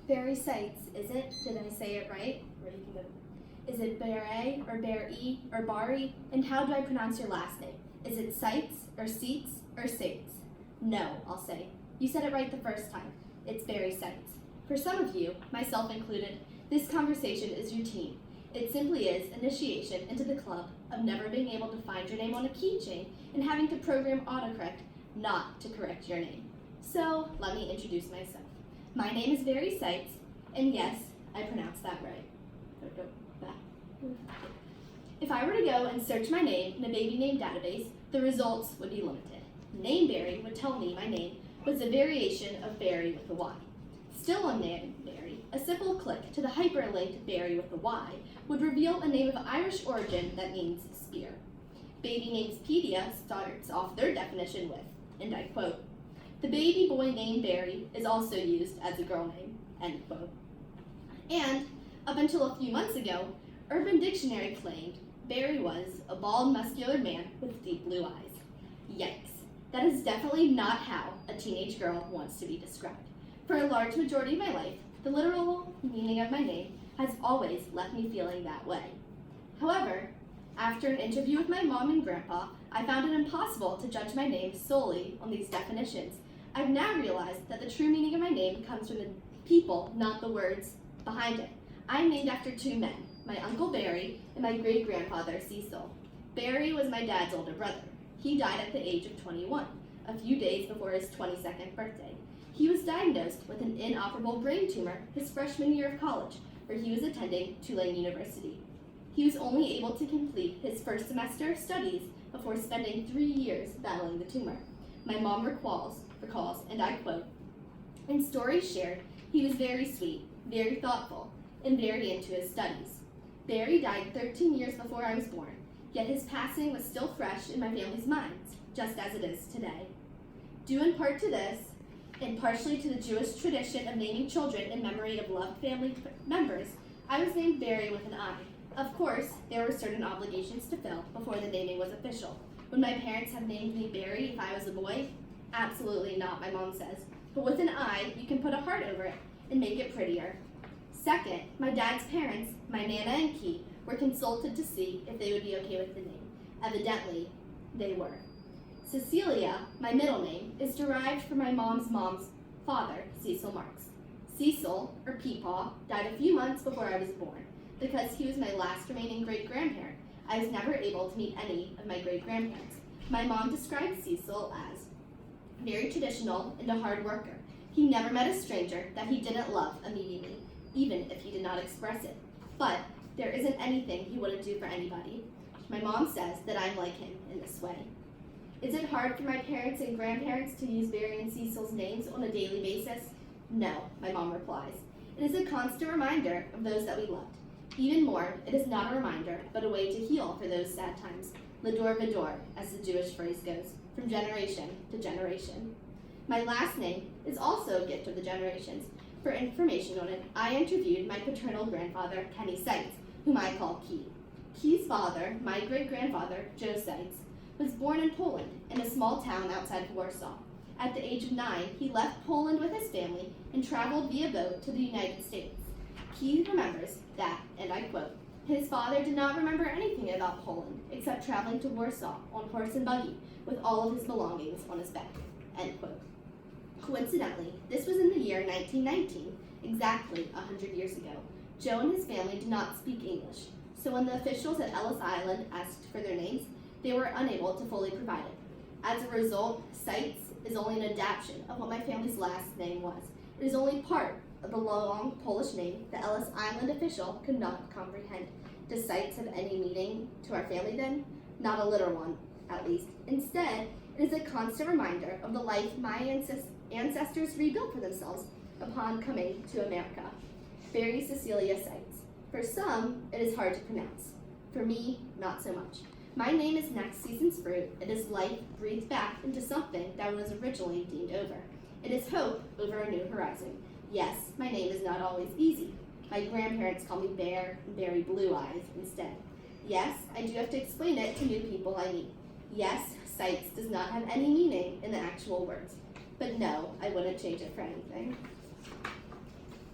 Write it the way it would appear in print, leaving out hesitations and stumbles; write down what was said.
Barry Sights, is it? Did I say it right? Or you can go. Is it Barre or Barry or Bari? And how do I pronounce your last name? Is it Sights or Seats or Sates? No, I'll say. You said it right the first time. It's Barry Sights. For some of you, myself included, this conversation is routine. It simply is initiation into the club of never being able to find your name on a keychain and having to program autocorrect not to correct your name. So let me introduce myself. My name is Barry Sights, and yes, I pronounced that right. Go back. If I were to go and search my name in a baby name database, the results would be limited. Nameberry would tell me my name was a variation of Barry with a Y. Still on Nameberry, a simple click to the hyperlinked Barry with a Y would reveal a name of Irish origin that means spear. Baby Namespedia starts off their definition with, and I quote, "The baby boy named Barry is also used as a girl name," end quote. And up until a few months ago, Urban Dictionary claimed Barry was a bald, muscular man with deep blue eyes. Yikes. That is definitely not how a teenage girl wants to be described. For a large majority of my life, the literal meaning of my name has always left me feeling that way. However, after an interview with my mom and grandpa, I found it impossible to judge my name solely on these definitions. I've now realized that the true meaning of my name comes from the people, not the words behind it. I'm named after two men, my Uncle Barry and my great-grandfather Cecil. Barry was my dad's older brother. He died at the age of 21, a few days before his 22nd birthday. He was diagnosed with an inoperable brain tumor his freshman year of college, where he was attending Tulane University. He was only able to complete his first semester of studies before spending 3 years battling the tumor. My mom recalls, and I quote, "In stories shared, he was very sweet, very thoughtful, and very into his studies. Barry died 13 years before I was born, yet his passing was still fresh in my family's minds, just as it is today. Due in part to this, and partially to the Jewish tradition of naming children in memory of loved family members, I was named Barry with an I. Of course, there were certain obligations to fill before the naming was official. Would my parents have named me Barry if I was a boy? Absolutely not, my mom says. But with an I, you can put a heart over it and make it prettier. Second, my dad's parents, my Nana and Key, were consulted to see if they would be okay with the name. Evidently, they were. Cecilia, my middle name, is derived from my mom's father, Cecil Marks. Cecil, or Peepaw, died a few months before I was born. Because he was my last remaining great-grandparent, I was never able to meet any of my great-grandparents. My mom described Cecil as very traditional and a hard worker. He never met a stranger that he didn't love immediately, even if he did not express it. But there isn't anything he wouldn't do for anybody. My mom says that I'm like him in this way. Is it hard for my parents and grandparents to use Barry and Cecil's names on a daily basis? No, my mom replies. It is a constant reminder of those that we loved. Even more, it is not a reminder, but a way to heal for those sad times. L'dor v'dor, as the Jewish phrase goes, from generation to generation. My last name is also a gift of the generations. For information on it, I interviewed my paternal grandfather, Kenny Sights, whom I call Key. Key's father, my great-grandfather, Joe Sights, was born in Poland, in a small town outside of Warsaw. At the age of 9, he left Poland with his family and traveled via boat to the United States. Key remembers that, and I quote, "His father did not remember anything about Poland except traveling to Warsaw on horse and buggy with all of his belongings on his back," end quote. Coincidentally, this was in the year 1919, exactly 100 years ago. Joe and his family did not speak English, so when the officials at Ellis Island asked for their names, they were unable to fully provide it. As a result, Sights is only an adaptation of what my family's last name was. It is only part of the long Polish name the Ellis Island official could not comprehend. Does Sights have any meaning to our family then? Not a literal one, at least. Instead, it is a constant reminder of the life my ancestors rebuilt for themselves upon coming to America. Barry Cecilia Sights. For some, it is hard to pronounce. For me, not so much. My name is next season's fruit. It is life breathed back into something that was originally deemed over. It is hope over a new horizon. Yes, my name is not always easy. My grandparents call me Bear and Barry Blue Eyes instead. Yes, I do have to explain it to new people I meet. Yes, Sights does not have any meaning in the actual words. But no, I wouldn't change it for anything.